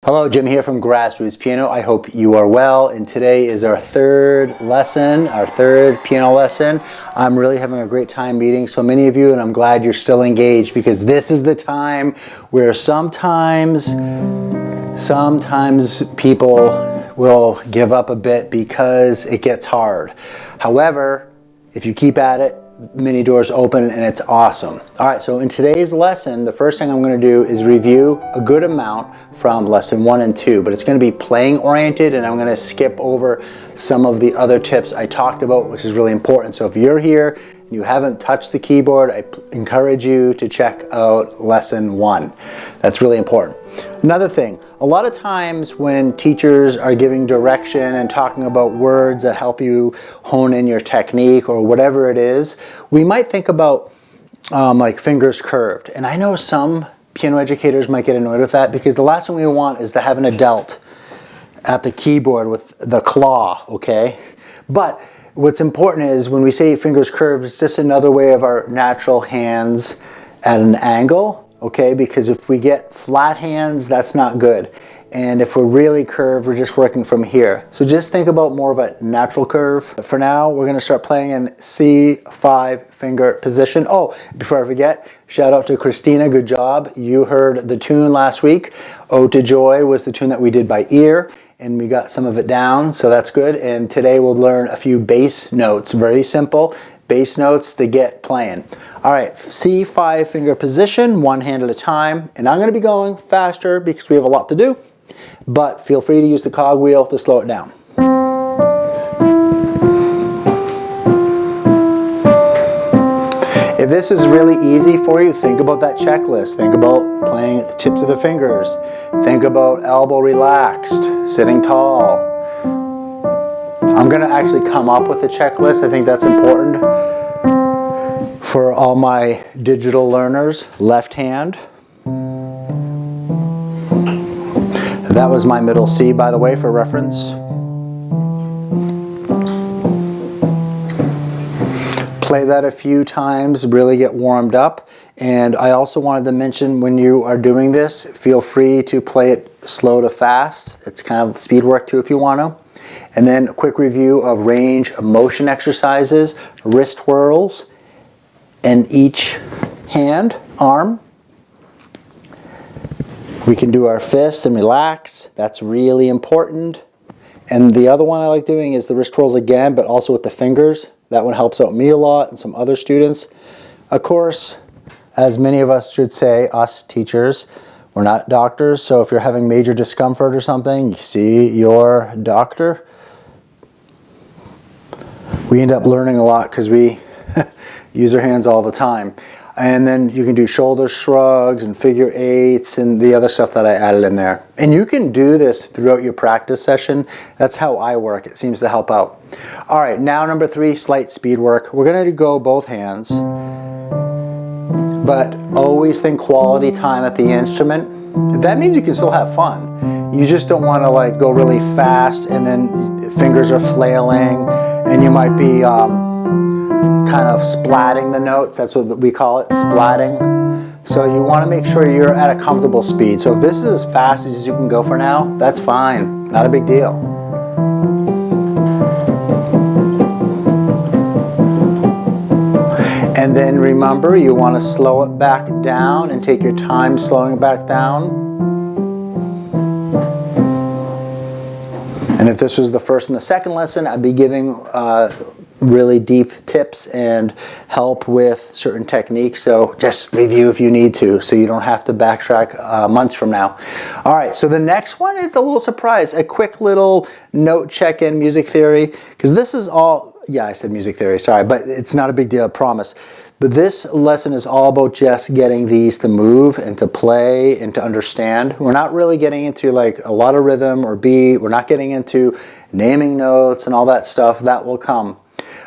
Hello, Jim here from GrassRootsPiano. I hope you are well, and today is our third piano lesson. I'm really having a great time meeting so many of you, and I'm glad you're still engaged because this is the time where sometimes people will give up a bit because it gets hard. However, if you keep at it, many doors open and it's awesome. All right, so in today's lesson, the first thing I'm going to do is review a good amount from lesson 1 and 2, but it's going to be playing oriented, and I'm going to skip over some of the other tips I talked about, which is really important. So if you're here and you haven't touched the keyboard, I encourage you to check out lesson 1. That's really important. Another thing, a lot of times when teachers are giving direction and talking about words that help you hone in your technique or whatever it is, we might think about like fingers curved. And I know some piano educators might get annoyed with that because the last thing we want is to have an adult at the keyboard with the claw, okay? But what's important is when we say fingers curved, it's just another way of our natural hands at an angle. Okay, because if we get flat hands, that's not good. And if we're really curved, we're just working from here. So just think about more of a natural curve. But for now, we're gonna start playing in C5 finger position. Oh, before I forget, shout out to Christina, good job. You heard the tune last week. Ode to Joy was the tune that we did by ear, and we got some of it down, so that's good. And today we'll learn a few bass notes, very simple. Bass notes to get playing. All right, C5 finger position, one hand at a time. And I'm gonna be going faster because we have a lot to do, but feel free to use the cogwheel to slow it down. If this is really easy for you, think about that checklist. Think about playing at the tips of the fingers. Think about elbow relaxed, sitting tall. I'm going to actually come up with a checklist. I think that's important for all my digital learners. Left hand. That was my middle C, by the way, for reference. Play that a few times, really get warmed up. And I also wanted to mention when you are doing this, feel free to play it slow to fast. It's kind of speed work too if you want to. And then a quick review of range of motion exercises, wrist whirls, and each hand, arm. We can do our fists and relax. That's really important. And the other one I like doing is the wrist twirls again, but also with the fingers. That one helps out me a lot and some other students. Of course, as many of us should say, us teachers, we're not doctors, so if you're having major discomfort or something, you see your doctor. We end up learning a lot because we use our hands all the time. And then you can do shoulder shrugs and figure eights and the other stuff that I added in there. And you can do this throughout your practice session. That's how I work. It seems to help out. All right, now number 3, slight speed work. We're going to go both hands. But always think quality time at the instrument. That means you can still have fun. You just don't want to like go really fast and then fingers are flailing and you might be kind of splatting the notes. That's what we call it, splatting. So you want to make sure you're at a comfortable speed. So if this is as fast as you can go for now, that's fine. Not a big deal. And then remember, you want to slow it back down and take your time slowing it back down. And if this was the first and the second lesson, I'd be giving really deep tips and help with certain techniques. So just review if you need to, so you don't have to backtrack months from now. All right, so the next one is a little surprise, a quick little note check-in, music theory, because this is all, yeah, I said music theory, sorry, but it's not a big deal, I promise. But this lesson is all about just getting these to move and to play and to understand. We're not really getting into like a lot of rhythm or beat. We're not getting into naming notes and all that stuff. That will come.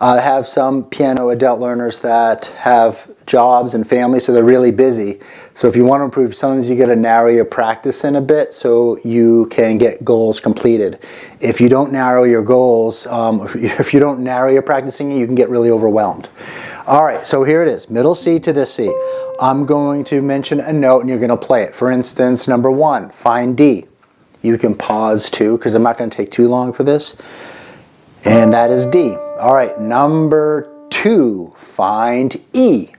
I have some piano adult learners that have jobs and families, so they're really busy. So if you want to improve, sometimes you got to narrow your practice in a bit so you can get goals completed. If you don't narrow your goals, if you don't narrow your practicing, you can get really overwhelmed. All right, so here it is, middle C to this C. I'm going to mention a note and you're going to play it. For instance, number 1, find D. you can pause too, because I'm not going to take too long for this. And that is D. All right, number 2, find E.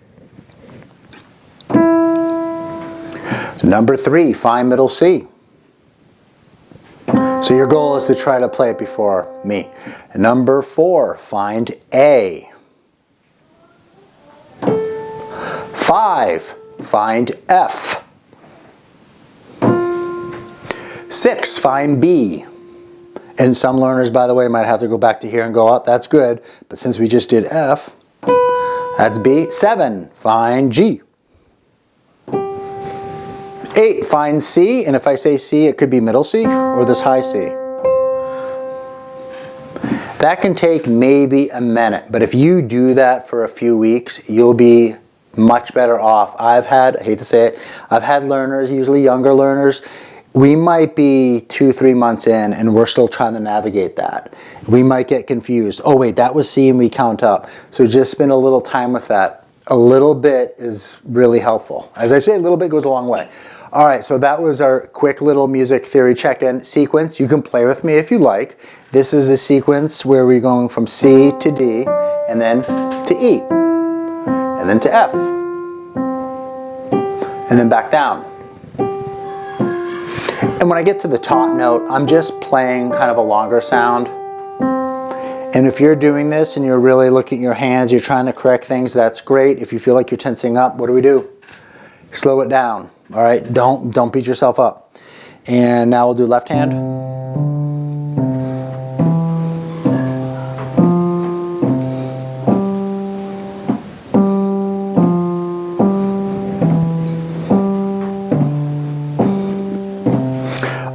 Number 3, find middle C. So your goal is to try to play it before me. Number 4, find A. 5, find F. 6, find B. And some learners, by the way, might have to go back to here and go up. That's good. But since we just did F, that's B. 7, find G. 8, find C. And if I say C, it could be middle C or this high C. That can take maybe a minute. But if you do that for a few weeks, you'll be much better off. I hate to say it, I've had learners, usually younger learners, we might be 2-3 months in and we're still trying to navigate that. We might get confused. Oh wait, that was C and we count up. So just spend a little time with that. A little bit is really helpful. As I say, a little bit goes a long way. All right, so that was our quick little music theory check-in sequence. You can play with me if you like. This is a sequence where we're going from C to D and then to E and then to F and then back down. And when I get to the top note, I'm just playing kind of a longer sound. And if you're doing this and you're really looking at your hands, you're trying to correct things, that's great. If you feel like you're tensing up, what do? Slow it down. All right, don't beat yourself up. And now we'll do left hand.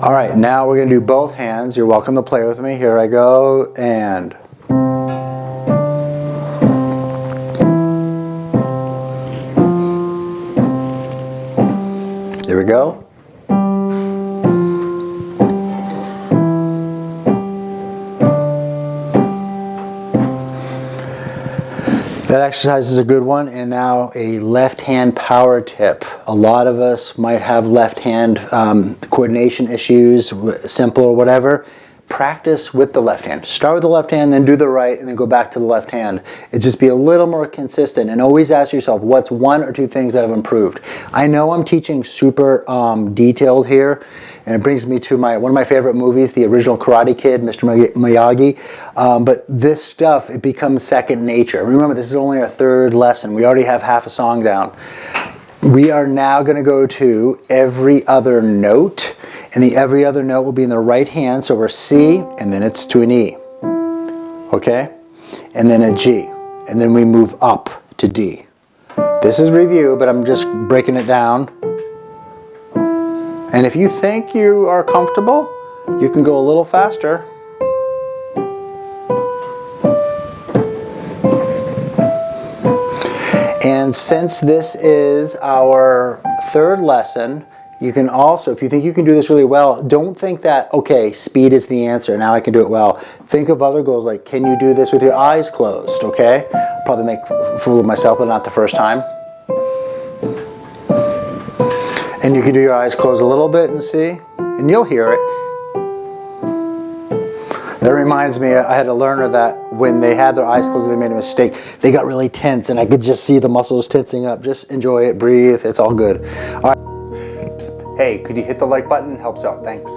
All right, now we're going to do both hands. You're welcome to play with me. Here I go, and here we go. That exercise is a good one. And now a left hand power tip. A lot of us might have left hand coordination issues, simple or whatever. Practice with the left hand. Start with the left hand, then do the right, and then go back to the left hand. It just be a little more consistent, and always ask yourself, what's 1 or 2 things that have improved? I know I'm teaching super detailed here, and it brings me to one of my favorite movies, the original Karate Kid, Mr. Miyagi. But this stuff, it becomes second nature. Remember, this is only our 3rd lesson. We already have half a song down. We are now going to go to every other note. And the every other note will be in the right hand. So we're C, and then it's to an E. Okay? And then a G. And then we move up to D. This is review, but I'm just breaking it down. And if you think you are comfortable, you can go a little faster. And since this is our 3rd lesson, you can also, if you think you can do this really well, don't think that, okay, speed is the answer, now I can do it well. Think of other goals like, can you do this with your eyes closed, okay? I'll probably make a fool of myself, but not the first time. And you can do your eyes closed a little bit and see, and you'll hear it. That reminds me, I had a learner that when they had their eyes closed and they made a mistake, they got really tense, and I could just see the muscles tensing up. Just enjoy it, breathe, it's all good. All right. Hey, could you hit the like button? Helps out, thanks.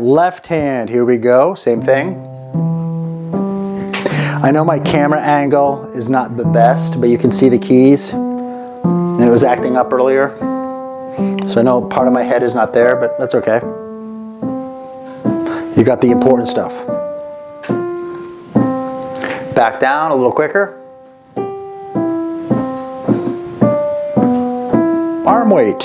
Left hand, here we go, same thing. I know my camera angle is not the best, but you can see the keys. And it was acting up earlier. So I know part of my head is not there, but that's okay. You got the important stuff. Back down a little quicker. Arm weight.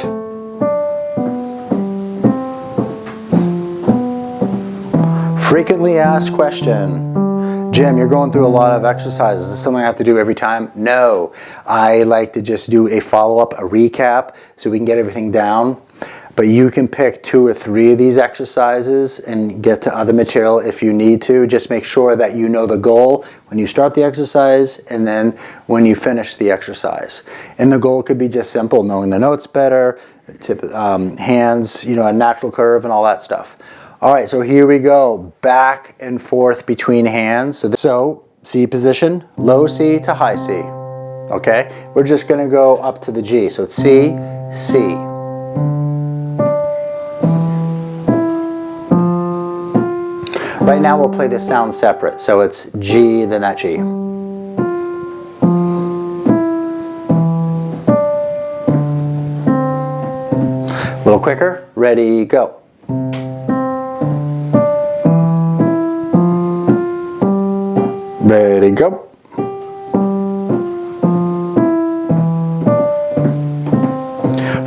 Frequently asked question. Jim, you're going through a lot of exercises. Is this something I have to do every time? No. I like to just do a follow-up, a recap, so we can get everything down. But you can pick 2 or 3 of these exercises and get to other material if you need to. Just make sure that you know the goal when you start the exercise and then when you finish the exercise. And the goal could be just simple, knowing the notes better, hands, you know, a natural curve and all that stuff. All right, so here we go, back and forth between hands. So C position, low C to high C. Okay, we're just going to go up to the G. So it's C, C. Right now we'll play the sound separate. So it's G, then that G. A little quicker. Ready, go. Ready, go.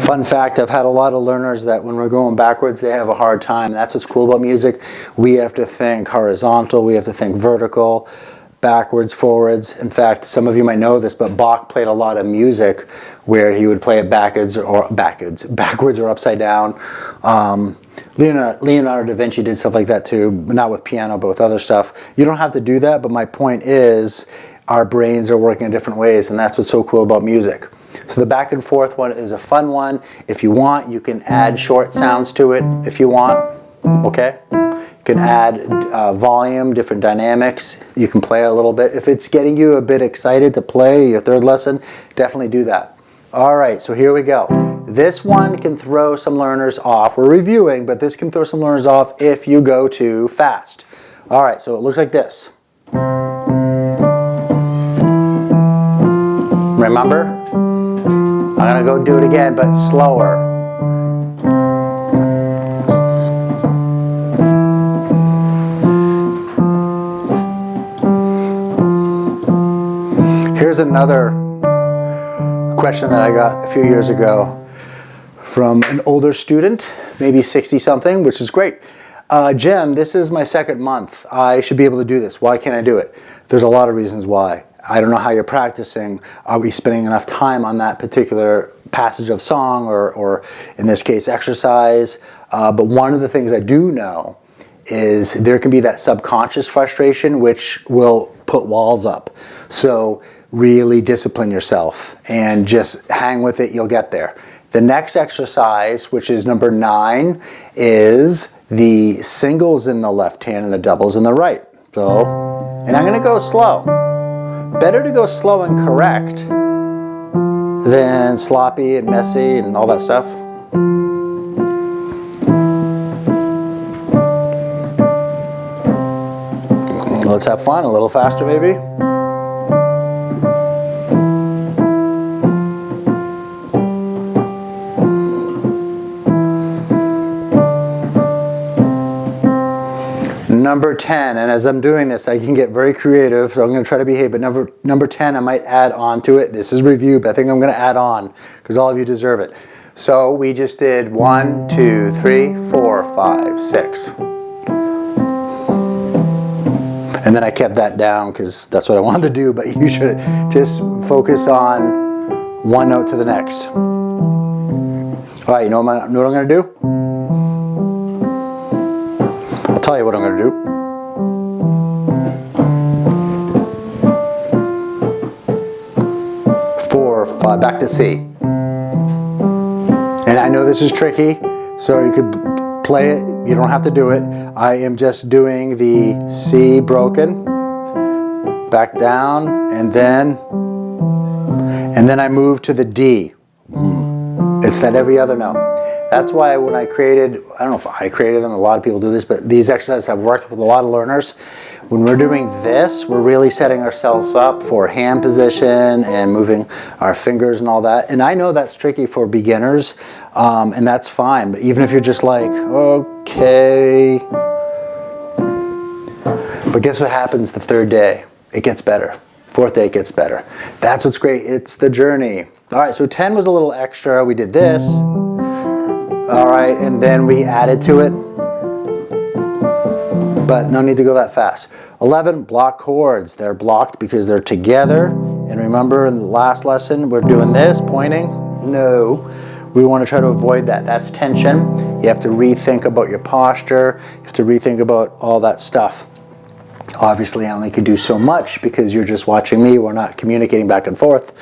Fun fact, I've had a lot of learners that when we're going backwards, they have a hard time. That's what's cool about music. We have to think horizontal, we have to think vertical, backwards, forwards. In fact, some of you might know this, but Bach played a lot of music where he would play it backwards or upside down. Leonardo da Vinci did stuff like that too, not with piano, but with other stuff. You don't have to do that, but my point is our brains are working in different ways, and that's what's so cool about music. So the back and forth one is a fun one. If you want, you can add short sounds to it if you want, okay? You can add volume, different dynamics. You can play a little bit. If it's getting you a bit excited to play your third lesson, definitely do that. All right, so here we go. This one can throw some learners off. We're reviewing, but this can throw some learners off if you go too fast. All right, so it looks like this. Remember? I'm going to go do it again, but slower. Here's another question that I got a few years ago from an older student, maybe 60-something, which is great. Jim, this is my second month. I should be able to do this. Why can't I do it? There's a lot of reasons why. I don't know how you're practicing. Are we spending enough time on that particular passage of song or in this case exercise? But one of the things I do know is there can be that subconscious frustration which will put walls up. So really discipline yourself and just hang with it. You'll get there. The next exercise, which is number 9, is the singles in the left hand and the doubles in the right. So, and I'm going to go slow. Better to go slow and correct than sloppy and messy and all that stuff. Let's have fun, a little faster maybe. Number 10, and as I'm doing this, I can get very creative, so I'm going to try to behave, but number 10, I might add on to it. This is review, but I think I'm going to add on, because all of you deserve it. So we just did 1, 2, 3, 4, 5, 6. And then I kept that down, because that's what I wanted to do, but you should just focus on one note to the next. All right, you know what I'm going to do? I'll tell you what I'm going to do. Back to C. And I know this is tricky, so you could play it. You don't have to do it. I am just doing the C broken, back down, and then I move to the D. It's that every other note. That's why when I created, I don't know if I created them, a lot of people do this, but these exercises have worked with a lot of learners. When we're doing this, we're really setting ourselves up for hand position and moving our fingers and all that. And I know that's tricky for beginners, and that's fine. But even if you're just like, okay. But guess what happens the third day? It gets better. Fourth day it gets better. That's what's great. It's the journey. All right, so 10 was a little extra. We did this. All right, and then we added to it. But no need to go that fast. 11, block chords. They're blocked because they're together. And remember in the last lesson, we're doing this, pointing. No, we want to try to avoid that. That's tension. You have to rethink about your posture. You have to rethink about all that stuff. Obviously, I only can do so much because you're just watching me. We're not communicating back and forth.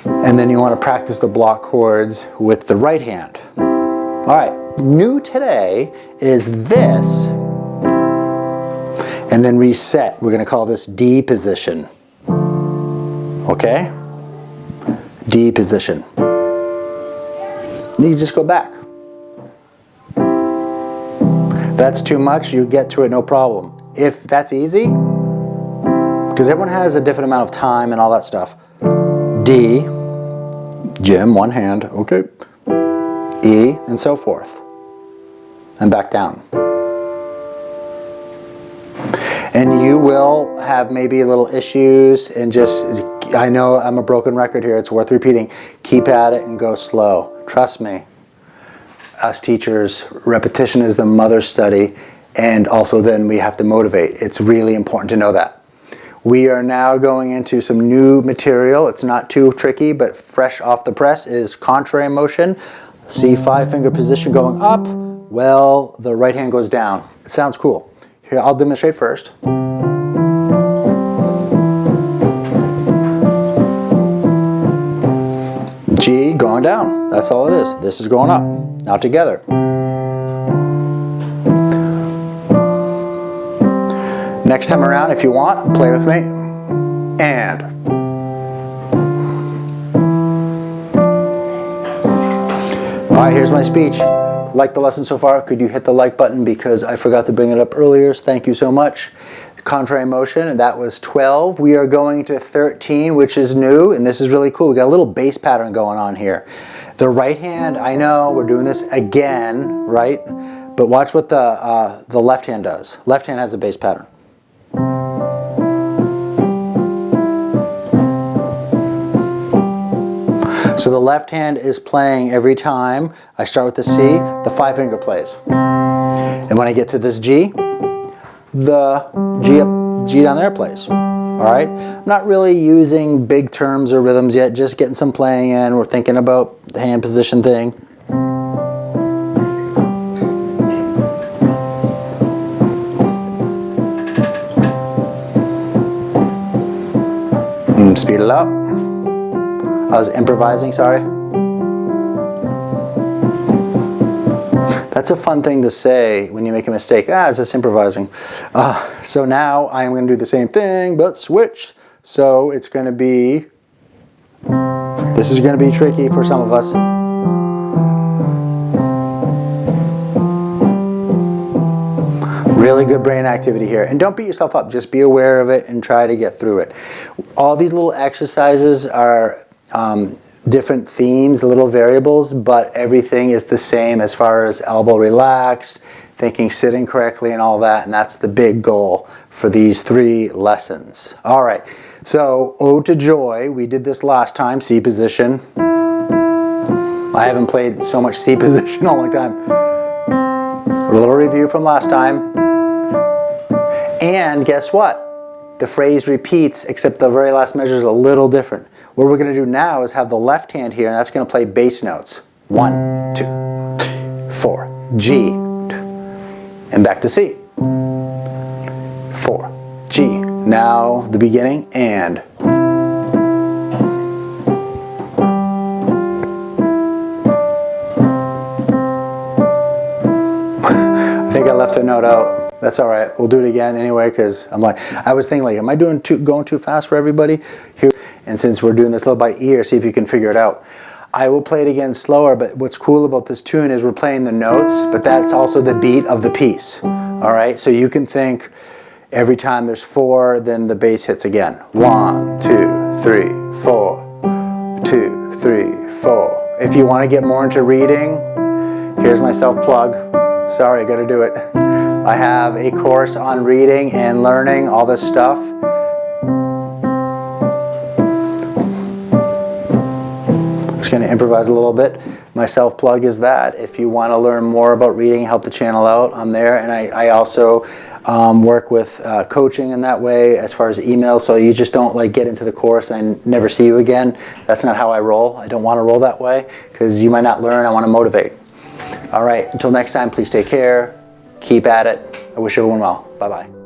And then you want to practice the block chords with the right hand. All right, new today is this, and then reset. We're going to call this D position. Okay? D position. Then you just go back. If that's too much, you get to it no problem. If that's easy, because everyone has a different amount of time and all that stuff. D, Jim, one hand, okay. E, and so forth. And back down. And you will have maybe little issues and just, I know I'm a broken record here, it's worth repeating. Keep at it and go slow. Trust me. Us teachers, repetition is the mother study, and also then we have to motivate. It's really important to know that. We are now going into some new material. It's not too tricky, but fresh off the press is contrary motion. See 5-finger position going up. Well, the right hand goes down. It sounds cool. Here, I'll demonstrate first. G going down. That's all it is. This is going up. Now together. Next time around, if you want, play with me. And. All right, here's my speech. Like the lesson so far? Could you hit the like button because I forgot to bring it up earlier? Thank you so much. Contrary motion, and that was 12. We are going to 13, which is new, and this is really cool. We got a little bass pattern going on here. The right hand, I know we're doing this again, right? But watch what the left hand does. Left hand has a bass pattern. So the left hand is playing every time I start with the C, the 5-finger plays. And when I get to this G, the G down there plays. All right? I'm not really using big terms or rhythms yet, just getting some playing in. We're thinking about the hand position thing. Speed it up. I was improvising, sorry. That's a fun thing to say when you make a mistake. It's just improvising. So now I am going to do the same thing, but switch. So it's going to be, this is going to be tricky for some of us. Really good brain activity here. And don't beat yourself up. Just be aware of it and try to get through it. All these little exercises are different themes, little variables, but everything is the same as far as elbow relaxed, thinking sitting correctly and all that, and that's the big goal for these 3 lessons. All right, so Ode to Joy, we did this last time, C position. I haven't played so much C position in a long time. A little review from last time. And guess what? The phrase repeats, except the very last measure is a little different. What we're going to do now is have the left hand here, and that's going to play bass notes. 1, 2, 4, G, and back to C. 4, G. Now the beginning, and. I think I left a note out. That's all right. We'll do it again anyway, because I was thinking like, am I going too fast for everybody? Here, and since we're doing this little by ear, see if you can figure it out. I will play it again slower, but what's cool about this tune is we're playing the notes, but that's also the beat of the piece. All right, so you can think every time there's 4, then the bass hits again. 1, 2, 3, 4, 2, 3, 4. If you want to get more into reading, here's my self-plug. Sorry, I got to do it. I have a course on reading and learning all this stuff. Just going to improvise a little bit. My self-plug is that. If you want to learn more about reading, help the channel out, I'm there. And I also work with coaching in that way as far as emails. So you just don't like get into the course and never see you again. That's not how I roll. I don't want to roll that way because you might not learn. I want to motivate. All right. Until next time, please take care. Keep at it. I wish everyone well. Bye-bye.